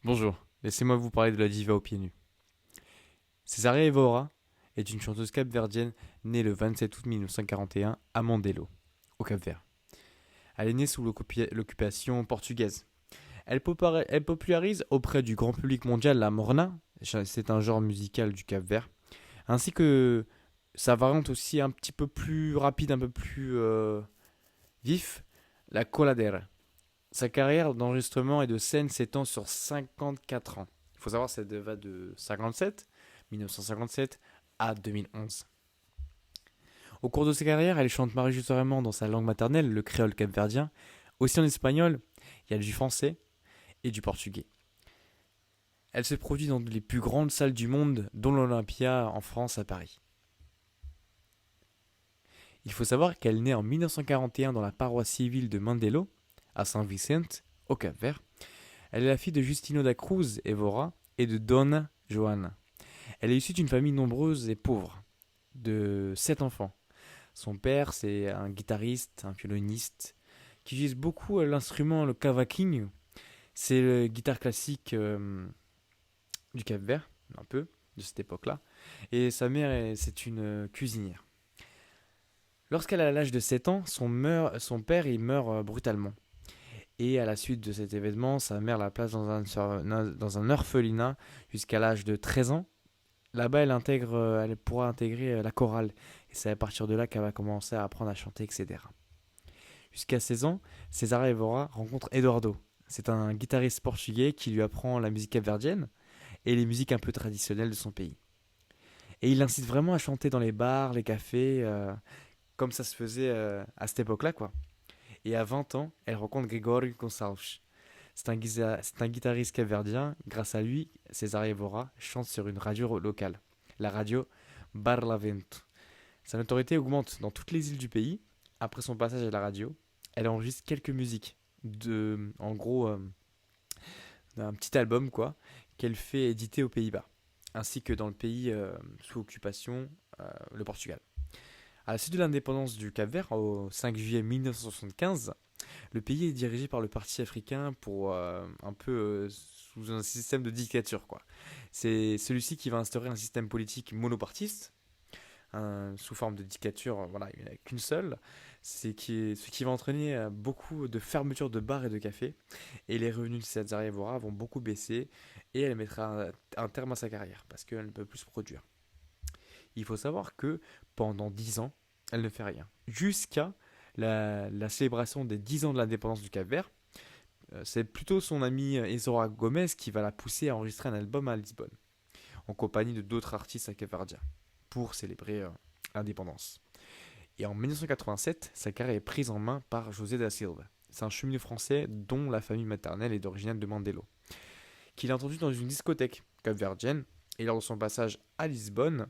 Bonjour, laissez-moi vous parler de la diva aux pieds nus. Cesarea Evora est une chanteuse capverdienne née le 27 août 1941 à Mandelo, au Cap-Vert. Elle est née sous l'occupation portugaise. Elle popularise auprès du grand public mondial la morna, c'est un genre musical du Cap-Vert, ainsi que sa variante aussi un petit peu plus rapide, un peu plus vif, la coladera. Sa carrière d'enregistrement et de scène s'étend sur 54 ans. Il faut savoir que ça va de 1957 à 2011. Au cours de sa carrière, elle chante majoritairement dans sa langue maternelle, le créole capverdien, aussi en espagnol, il y a du français et du portugais. Elle se produit dans les plus grandes salles du monde, dont l'Olympia en France à Paris. Il faut savoir qu'elle naît en 1941 dans la paroisse civile de Mandelo, à Saint-Vicente, au Cap-Vert. Elle est la fille de Justino da Cruz Evora et de Dona Joana. Elle est issue d'une famille nombreuse et pauvre, de 7 enfants. Son père, c'est un guitariste, un violoniste, qui utilise beaucoup l'instrument, le cavaquinho. C'est le guitare classique du Cap-Vert, un peu, de cette époque-là. Et sa mère, c'est une cuisinière. Lorsqu'elle a l'âge de 7 ans, son père il meurt brutalement. Et à la suite de cet événement, sa mère la place dans un orphelinat jusqu'à l'âge de 13 ans. Là-bas, elle pourra intégrer la chorale. Et c'est à partir de là qu'elle va commencer à apprendre à chanter, etc. Jusqu'à 16 ans, César Evora rencontre Eduardo. C'est un guitariste portugais qui lui apprend la musique capverdienne et les musiques un peu traditionnelles de son pays. Et il l'incite vraiment à chanter dans les bars, les cafés, comme ça se faisait à cette époque-là, quoi. Et à 20 ans, elle rencontre Grégory Gonçalves. C'est un guitariste capverdien. Grâce à lui, César Evora chante sur une radio locale, la radio Barlavento. Sa notoriété augmente dans toutes les îles du pays. Après son passage à la radio, elle enregistre quelques musiques, en gros, d'un petit album quoi, qu'elle fait éditer aux Pays-Bas, ainsi que dans le pays sous occupation, le Portugal. À la suite de l'indépendance du Cap-Vert, au 5 juillet 1975, le pays est dirigé par le Parti africain pour un peu sous un système de dictature, quoi. C'est celui-ci qui va instaurer un système politique monopartiste, sous forme de dictature, voilà, il n'y en a qu'une seule, ce qui va entraîner beaucoup de fermetures de bars et de cafés, et les revenus de Cesare Evora vont beaucoup baisser, et elle mettra un terme à sa carrière, parce qu'elle ne peut plus se produire. Il faut savoir que pendant 10 ans, elle ne fait rien, jusqu'à la célébration des 10 ans de l'indépendance du Cap-Vert. C'est plutôt son ami Ezora Gomez qui va la pousser à enregistrer un album à Lisbonne, en compagnie de d'autres artistes capverdiens, pour célébrer l'indépendance. Et en 1987, sa carrière est prise en main par José da Silva. C'est un cheminot français dont la famille maternelle est d'origine de Mandelo, qu'il a entendu dans une discothèque capverdienne, et lors de son passage à Lisbonne,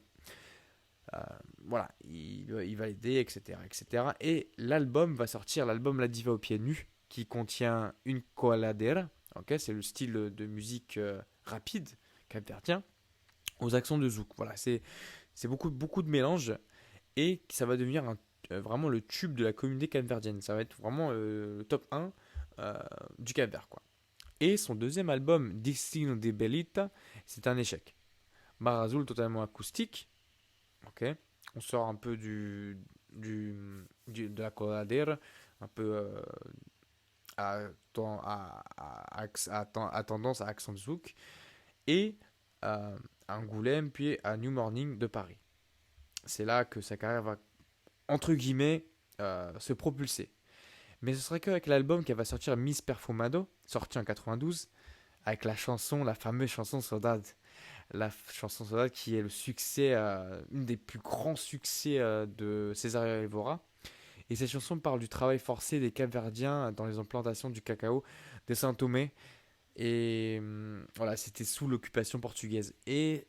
euh, voilà, il va l'aider, etc., etc. Et l'album va sortir, l'album La Diva aux pieds nus, qui contient une coladera, ok, c'est le style de musique rapide capverdien, aux accents de zouk. Voilà, c'est beaucoup de mélange et ça va devenir vraiment le tube de la communauté capverdienne. Ça va être vraiment le top 1 du Cap-Vert, quoi. Et son deuxième album, Destino de Bellita, c'est un échec. Bar Azul totalement acoustique, ok. On sort un peu de la coladera, un peu à, à tendance à accent de zouk, et à Angoulême, puis à New Morning de Paris. C'est là que sa carrière va, entre guillemets, se propulser. Mais ce serait qu'avec l'album qu'elle va sortir Miss Perfumado, sorti en 92, avec la fameuse chanson Saudade. La chanson Saudade qui est le succès, une des plus grands succès de César Evora. Et cette chanson parle du travail forcé des Capverdiens dans les plantations du cacao de Saint-Thomé. Et voilà, c'était sous l'occupation portugaise. Et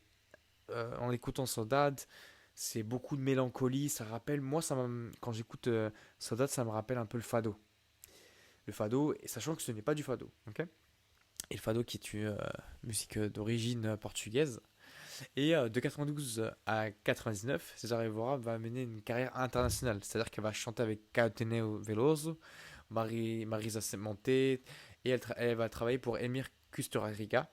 en écoutant Saudade, c'est beaucoup de mélancolie. Ça rappelle, moi, quand j'écoute Saudade, ça me rappelle un peu le fado. Le fado, et sachant que ce n'est pas du fado. Okay, et le fado qui est une musique d'origine portugaise. Et de 92 à 99, César Evora va mener une carrière internationale. C'est-à-dire qu'elle va chanter avec Caetano Veloso, Marisa Semonte et elle va travailler pour Emir Kusturica.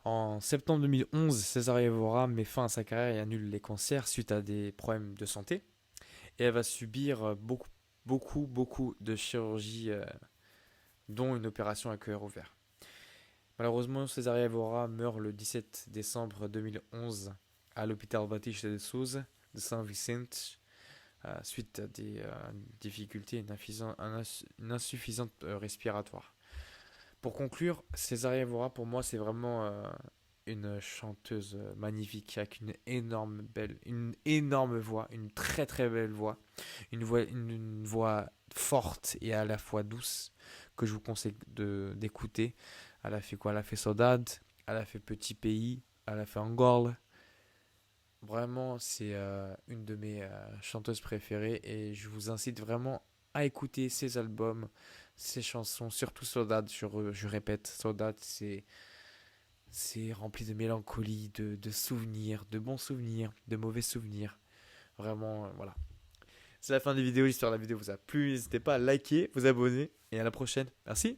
En septembre 2011, César Évora met fin à sa carrière et annule les concerts suite à des problèmes de santé. Et elle va subir beaucoup de chirurgie, dont une opération à cœur ouvert. Malheureusement, César Évora meurt le 17 décembre 2011 à l'hôpital Batista de Souza de Saint-Vicente suite à des difficultés, une insuffisance respiratoire. Pour conclure, César Évora, pour moi, c'est vraiment une chanteuse magnifique avec une énorme voix, une très belle voix, une voix forte et à la fois douce que je vous conseille d'écouter. Elle a fait quoi? Elle a fait Saudade, elle a fait Petit Pays, elle a fait Angola. Vraiment, c'est une de mes chanteuses préférées et je vous incite vraiment à écouter ses albums, ses chansons, surtout Saudade. Je répète, Saudade, c'est rempli de mélancolie, de souvenirs, de bons souvenirs, de mauvais souvenirs. Vraiment, voilà. C'est la fin de la vidéo. J'espère que la vidéo vous a plu. N'hésitez pas à liker, vous abonner et à la prochaine. Merci.